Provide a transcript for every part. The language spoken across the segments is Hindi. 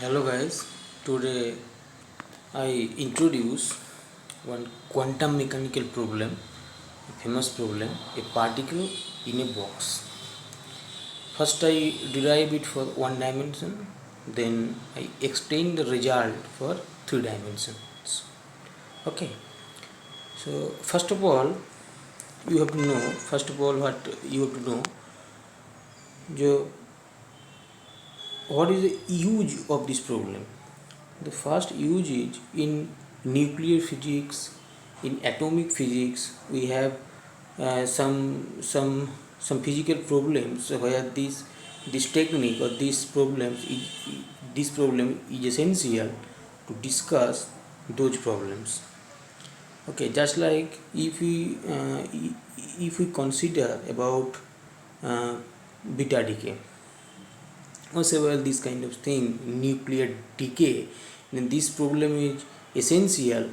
Hello guys, today I introduce one quantum mechanical problem, a famous problem, a particle in a box. First I derive it for one dimension, then I explain the result for three dimensions. Okay, so first of all you have to know, first of all what you have to know, जो what is the use of this problem. The first use is in nuclear physics, in atomic physics. We have some physical problems where this technique or this problem is essential to discuss those problems. Okay, just like if we consider about uh, beta decay or several this kind of thing, nuclear decay, then this problem is essential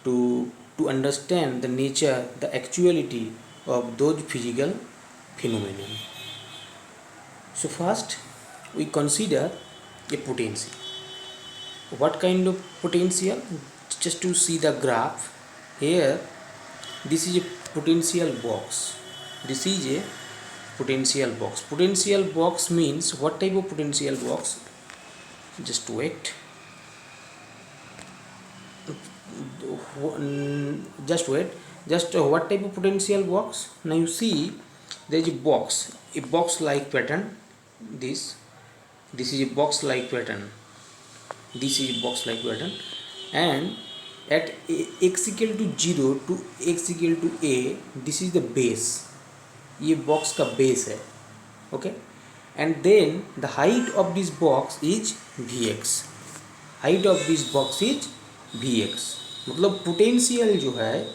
to understand the nature, the actuality of those physical phenomena. So first we consider a potential. What kind of potential? Just to see the graph here, this is a potential box. This is a potential box. Potential box means what type of potential box? Just wait. Just wait. Just what type of potential box? Now you see there is a box like pattern. This is a box like pattern. This is a box like pattern, and at x equal to 0 to x equal to a, this is the base. ये बॉक्स का बेस है. Okay, and then the height of this box is V X. Height of this box is V X. मतलब पोटेंशियल जो है,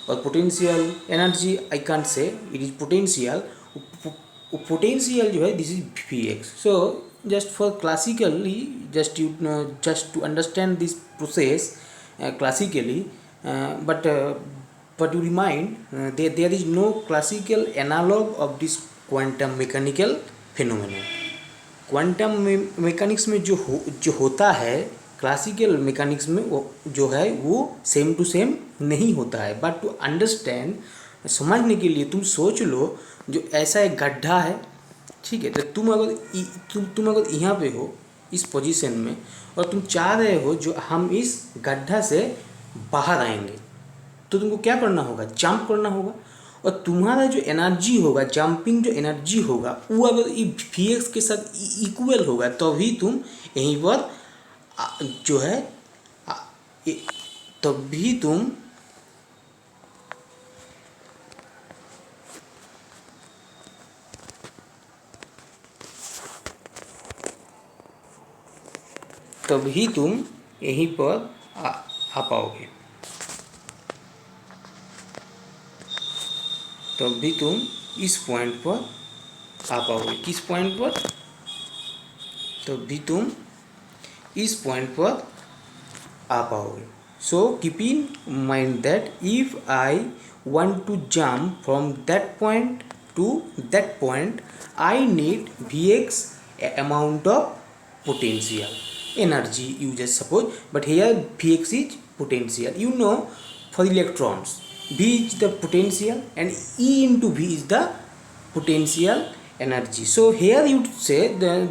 और potential energy I can't say, it is potential. Potential जो है this is V X. So just for classically, just to understand this process classically, but you remind there is no classical analog of this quantum mechanical phenomenon. Quantum mechanics में जो होता है, क्लासिकल मैकेनिक्स में वो जो है वो सेम टू सेम नहीं होता है. बट टू अंडरस्टैंड, समझने के लिए तुम सोच लो, जो ऐसा एक गड्ढा है, ठीक है, तो तुम अगर यहाँ पे हो इस पोजीशन में, और तुम चाह रहे हो जो हम इस गड्ढा से बाहर आएंगे, तो तुमको क्या करना होगा? जंप करना होगा. और तुम्हारा जो एनर्जी होगा, जंपिंग जो एनर्जी होगा, वो अगर वी एक्स के साथ इक्वल होगा, तभी तुम यहीं पर जो है तभी तुम यहीं पर आ पाओगे. तभी तुम इस पॉइंट पर आ पाओगे. किस पॉइंट पर? तभी तुम इस पॉइंट पर आ पाओगे. So keep in mind that if I want to jump from that point to that point, I need Vx amount of potential energy, you just suppose, but here Vx is potential. You know, for electrons V is the potential and E into V is the potential energy. So here you say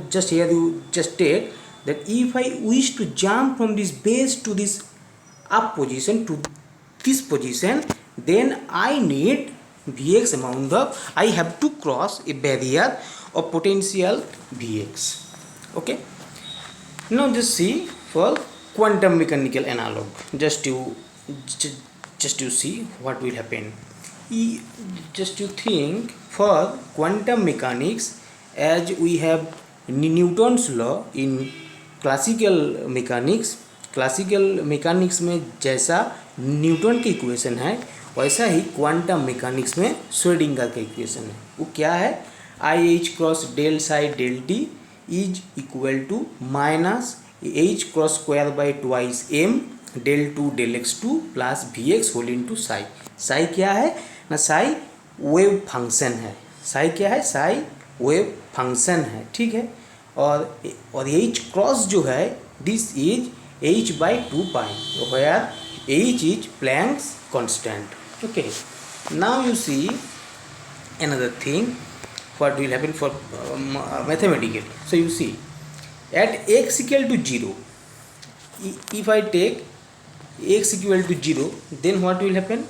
just here you just take that if I wish to jump from this base to this up position to this position, then I need Vx amount of, I have to cross a barrier of potential Vx. Okay, now just see for quantum mechanical analog, just to see what will happen. Just to think, for quantum mechanics, as we have Newton's law in classical mechanics में जैसा न्यूटन की इक्वेशन है, वैसा ही क्वांटम मैकेनिक्स में श्रोडिंगर का इक्वेशन है. वो क्या है? I H cross del psi del T is equal to minus H cross square by twice M del two del X two plus V X whole into psi. Psi क्या है ना? साई वेव फंक्शन है. साई क्या है? साई वेव फंक्शन है. ठीक है. और एच क्रॉस जो है this is h/2 pi, where h is Planck's constant. Okay, now you see another thing what will happen for mathematically. So you see, at x equal to 0, if I take x equal to 0, then what will happen?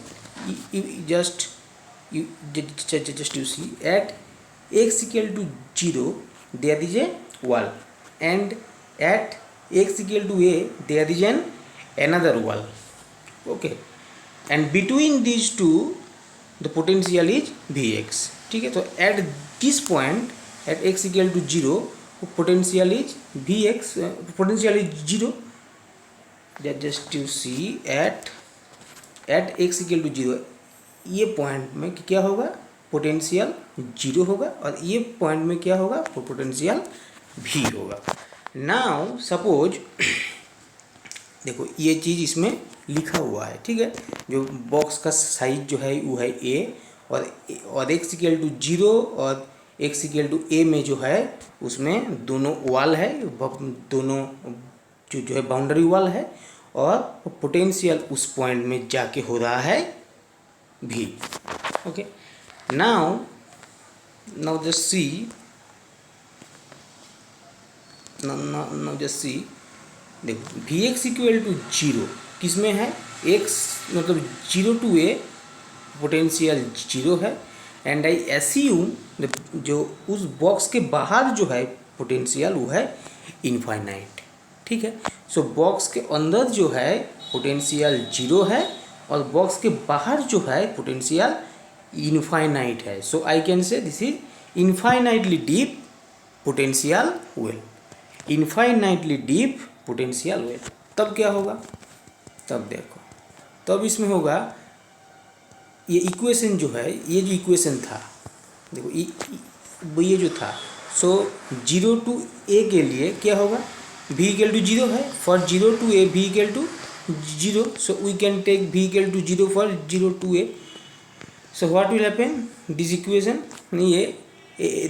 Just you see, at x equal to 0 there is a wall, and at x equal to a there is another wall. Okay, and between these two the potential is Vx. ठीक है, तो at this point at x equal to 0 potential is Vx, potential is 0. just you see at x equal to 0, ये पॉइंट में क्या होगा? पोटेंशियल 0 होगा, और ये पॉइंट में क्या होगा? पोटेंशियल v होगा. नाउ सपोज देखो ये चीज़ इसमें लिखा हुआ है, ठीक है, जो बॉक्स का साइज जो है वो है a, और x इक्वल टू 0 और x इक्वल टू a में जो है उसमें दोनों वॉल है, दोनों जो है बाउंड्री वॉल है, और पोटेंशियल उस पॉइंट में जाके हो रहा है v. Okay, now just see, now just see, देखो Vx इक्वल टू 0 किस में है? x मतलब 0 to a पोटेंशियल 0 है, एंड आई एस्यूम जो उस बॉक्स के बाहर जो है पोटेंशियल वो है इनफाइनाइट. ठीक है, सो बॉक्स के अंदर जो है पोटेंशियल 0 है, और बॉक्स के बाहर जो है पोटेंशियल इनफाइनाइट है. So I can say this is infinitely deep potential well. Infinitely deep potential well. तब क्या होगा? तब देखो, तब इसमें होगा ये इक्वेशन जो है, ये जो इक्वेशन था देखो ये जो था, सो 0 to a के लिए क्या होगा? v इक्वल टू 0 है. For 0 to a v equal to 0, so we can take v equal to 0 for 0 to a. So what will happen? This equation नहीं है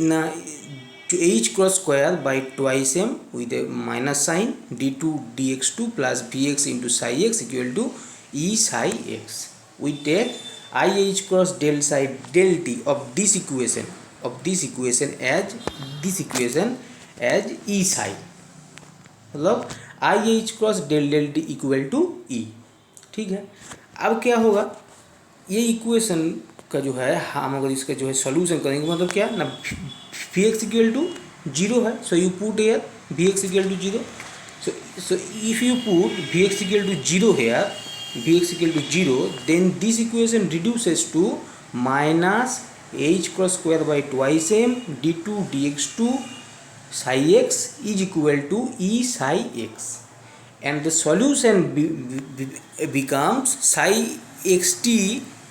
ना, जो h cross square by twice m with a minus sign d2 dx2 plus vx into psi x equal to e psi x. We take i h cross del psi del t of this equation as e Sai, मतलब i h cross del t equal to e. ठीक है, अब क्या होगा? ये इक्वेशन का जो है हम अगर इसका जो है सॉल्यूशन करेंगे, मतलब क्या ना, Vx इक्वल टू 0 है, so you put here Vx equal to 0. so if you put Vx equal to 0 here, Vx equal to 0, then this equation reduces to minus h cross square by twice m d2 dx2 psi x is equal to e psi x, and the solution becomes psi xt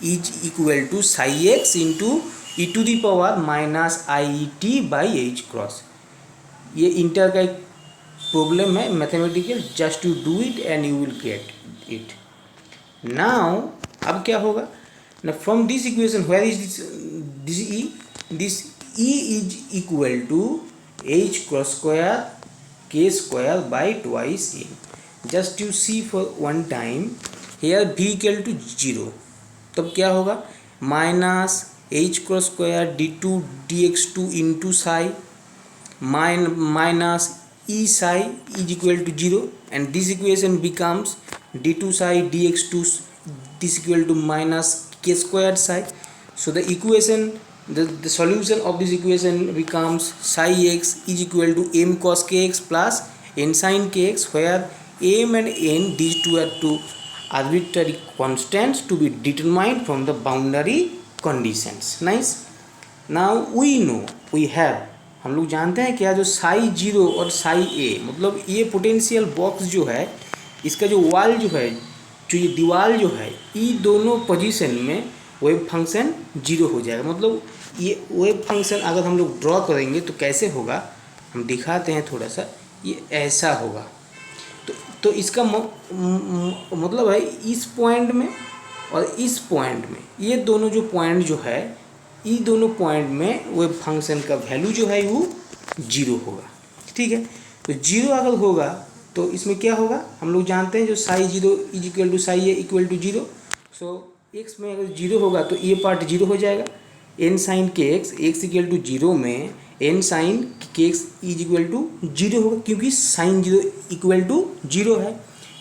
is equal to psi x into e to the power minus I t by h cross. ये इंटर का एक प्रॉब्लम है mathematical, just to do it and you will get it. Now अब क्या होगा ना, from this equation where is this e is equal to h cross square k square by twice a. Just you see for one time here v equal to 0, तब क्या होगा? Minus h cross square d2 dx2 into psi minus e psi is equal to 0, and this equation becomes d2 psi dx2 this equal to minus k squared psi. So the equation, the solution of this equation becomes psi x is equal to m cos kx plus n sin kx, where m and n, these two are two arbitrary constants to be determined from the boundary conditions. Nice. Now we know, we have, हम लोग जानते हैं क्या, जो साई 0 और साई a, मतलब ये पोटेंशियल बॉक्स जो है, इसका जो वॉल जो है, जो ये दीवार जो है, ये दोनों पोजीशन में वेव फंक्शन 0 हो जाएगा. मतलब ये वेव फंक्शन अगर हम लोग ड्रॉ करेंगे तो कैसे होगा, हम दिखाते हैं थोड़ा सा. ये ऐसा होगा, तो इसका मतलब है इस पॉइंट में और इस पॉइंट में, ये दोनों जो पॉइंट जो है, ये दोनों पॉइंट में वेव फंक्शन का वैल्यू जो है वो 0 होगा. ठीक है, तो 0 अगर होगा तो इसमें क्या होगा, हम लोग जानते हैं जो psi zero is equal to psi A equal to zero. So X में अगर जीरो होगा तो ये पार्ट जीरो हो जाएगा। N sine K X equal to zero में N sine K X is equal to zero होगा, क्योंकि sine zero equal to zero है।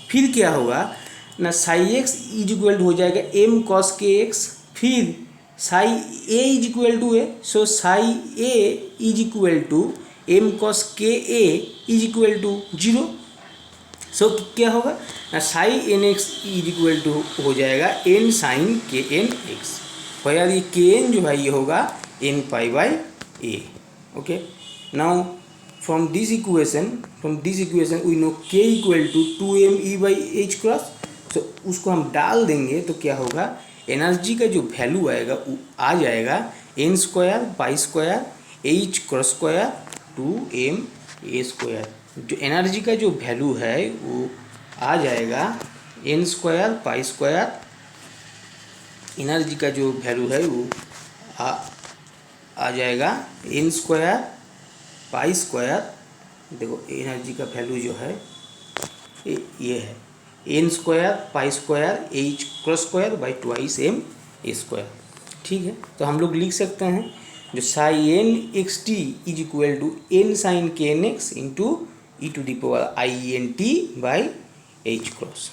फिर क्या होगा ना, psi X is equal to हो जाएगा एम कॉस के एक्स, फिर psi A is equal to A, so psi A is equal to M cos K A is equal to zero. So क्या होगा ना, psi N x is equal to हो जाएगा N sine K N X, और यार ये के एन जो है ये होगा N pi by A. Okay, now from this equation we know K equal to 2m e by H cross. तो उसको हम डाल देंगे तो क्या होगा, एनर्जी का जो वैल्यू आएगा वो आ जाएगा N square pi square H cross square 2m A square. जो एनर्जी का जो वैल्यू है वो आ जाएगा N square pi square, energy का जो वैल्यू है वो आ जाएगा एन स्क्वायर पाई स्क्वायर। देखो एनर्जी का वैल्यू जो है ये है N square pi square H cross square by twice M A square. ठीक है, तो हम लोग लिख सकते हैं जो psi N x T is equal to N sine K N X into E to the power I N T by H cross.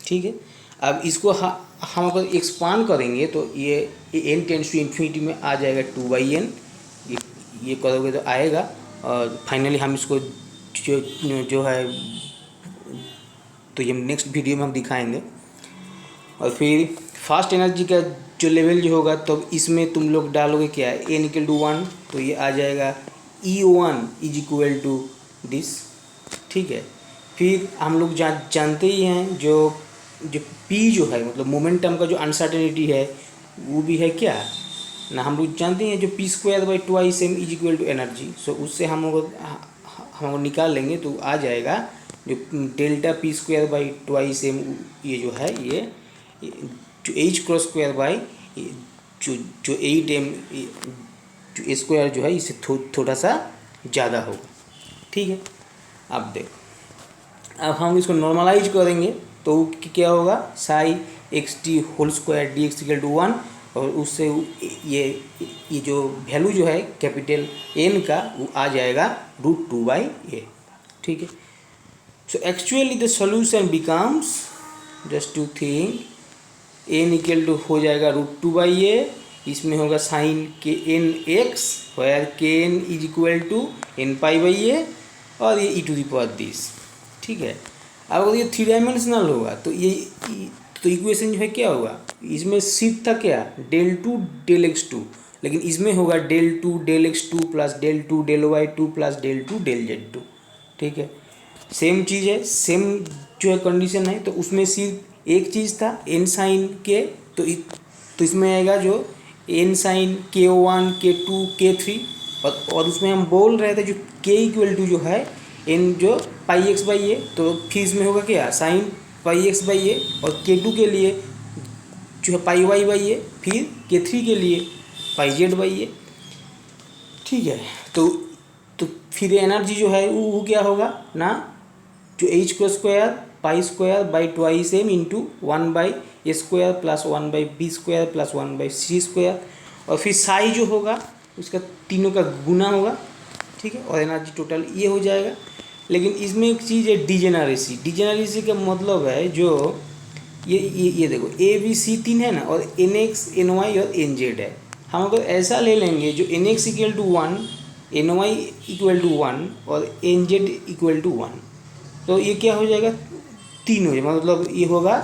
ठीक है, अब इसको हम अगर एक्सपांड करेंगे तो ये एन टेंस टू इन्फिनिटी में आ जाएगा 2/n, ये करोगे तो आएगा, और फाइनली हम इसको जो है तो ये नेक्स्ट वीडियो में हम दिखाएंगे। और फिर फास्ट एनर्जी का जो लेवल जो होगा तो इसमें तुम लोग डालोगे क्या है एन इक्वल टू 1, तो ये आ जाएगा E1 is equal to this. ठीक है, फिर हम लोग जानते ही हैं जो P जो है मतलब मोमेंटम का जो अनसर्टेनिटी है वो भी है क्या ना, हम लोग जानते हैं जो P square by twice M is equal to energy. So उससे हम लोग निकाल लेंगे तो आ जाएगा जो delta P square by twice M, ये जो है ये जो एच क्रॉस स्क्वायर बाई जो 8m जो स्क्वायर जो है इससे थोड़ा सा ज़्यादा होगा। ठीक है, अब देखो अब हम इसको नॉर्मलाइज करेंगे तो क्या होगा, psi X T whole square D X equal to 1, और उससे ये जो वैल्यू जो है कैपिटल एन का वो आ जाएगा √2/a। ठीक है, so actually the solution becomes just to think N equal to हो जाएगा √2/a, इसमें होगा sine K N X where K N is equal to N pi by A, और ये E to the power this. ठीक है, अब अगर ये 3 डायमेंशनल होगा तो ये तो इक्वेशन जो है क्या होगा, इसमें सिर्फ था क्या del2 del x2, लेकिन इसमें होगा del2 del x2 plus del2 del y2 plus del2 del z2। ठीक है, सेम चीज़ है, सेम जो है कंडीशन है, तो उसमें सिर्फ एक चीज़ था एन साइन के, तो इसमें आएगा जो N sign k1 k2 k3, और उसमें हम बोल रहे थे जो k इक्वल टू जो है एन जो पाई एक्स बाई ए, तो फिर इसमें होगा क्या sine pi x by A, और k2 के लिए जो है पाई वाई बाई ए, फिर k3 के लिए पाई जेड बाई ए। ठीक है, तो फिर एनर्जी जो है वो क्या होगा ना, जो एच को square pi square by twice M into 1/a square plus 1/b square plus 1/c square, और फिर साई जो होगा उसका तीनों का गुना होगा। ठीक है, और एनर्जी टोटल ये हो जाएगा। लेकिन इसमें एक चीज़ है डिजेनरेसी का मतलब है जो ये देखो ए बी सी 3 है ना, और NX NY और NZ है। हम अगर ऐसा ले लेंगे जो NX equal to 1 NY equal to 1 और NZ इक्वल टू 1, तो ये क्या हो जाएगा 3 हो जाएगा, मतलब ये होगा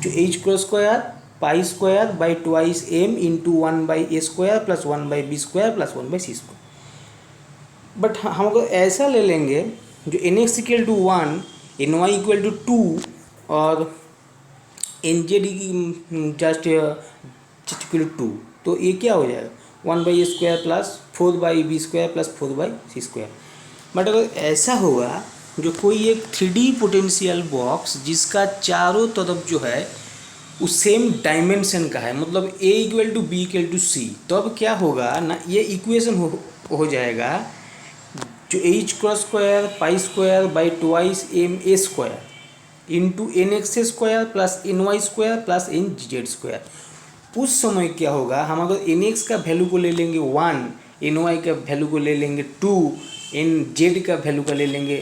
जो H cross square pi square by twice M into 1/a square plus 1/b square plus 1/c square. But हम अगर ऐसा ले लेंगे जो NX equal to 1 NY equal to 2 और NZ जस्ट इक्वल टू 2, तो ये क्या हो जाएगा 1/a square plus 4/b square plus 4/c square. But अगर ऐसा होगा जो कोई एक 3D पोटेंशियल बॉक्स जिसका चारों तरफ जो है उस सेम डायमेंशन का है, मतलब a equal to b equal to c, तो अब क्या होगा ना, ये इक्वेशन हो जाएगा जो H cross square pi square by twice M A square into N X square plus N Y square plus N Z square. उस समय क्या होगा, हम अगर एन एक्स का वैल्यू को ले लेंगे 1, एन वाई का वैल्यू को ले लेंगे 2, एन जेड का वैल्यू का ले लेंगे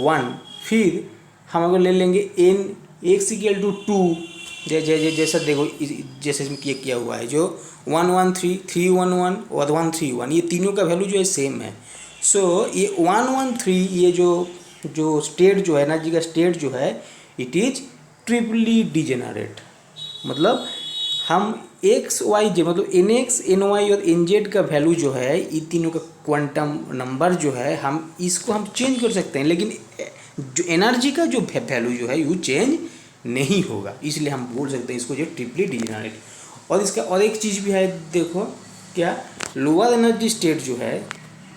1, फिर हम अगर ले लेंगे एन एक्स इक्वल टू 2, जैसा देखो जैसे इसमें किया हुआ है जो 1 1 3 3 1 1 और 1 3 1, ये तीनों का वैल्यू जो है सेम है। सो ये 1 1 3 ये जो स्टेट जो है एनर्जी का स्टेट जो है इट इज ट्रिपली डिजेनरेट। मतलब हम एक्स वाई जे मतलब एन एक्स एन वाई और एन जेड का वैल्यू जो है ये तीनों का क्वांटम नंबर जो है हम इसको हम चेंज कर सकते हैं, लेकिन जो एनर्जी का जो वैल्यू जो है वो चेंज नहीं होगा, इसलिए हम बोल सकते हैं इसको जो ट्रिपली डिजेनरेट। और इसका और एक चीज़ भी है, देखो क्या लोअर एनर्जी स्टेट जो है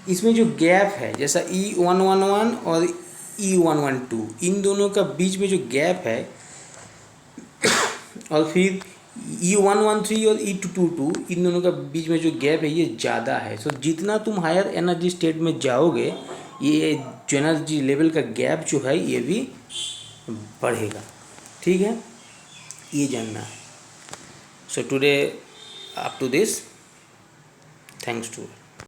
इसमें जो गैप है जैसा E111 और E112 इन दोनों का बीच में जो गैप है और फिर E113 और E222 इन दोनों का बीच में जो गैप है ये ज़्यादा है। सो जितना तुम हायर एनर्जी स्टेट में जाओगे ये जो एनर्जी लेवल का गैप जो है ये भी बढ़ेगा। ठीक है, ये जानना है। So today up to this, thanks to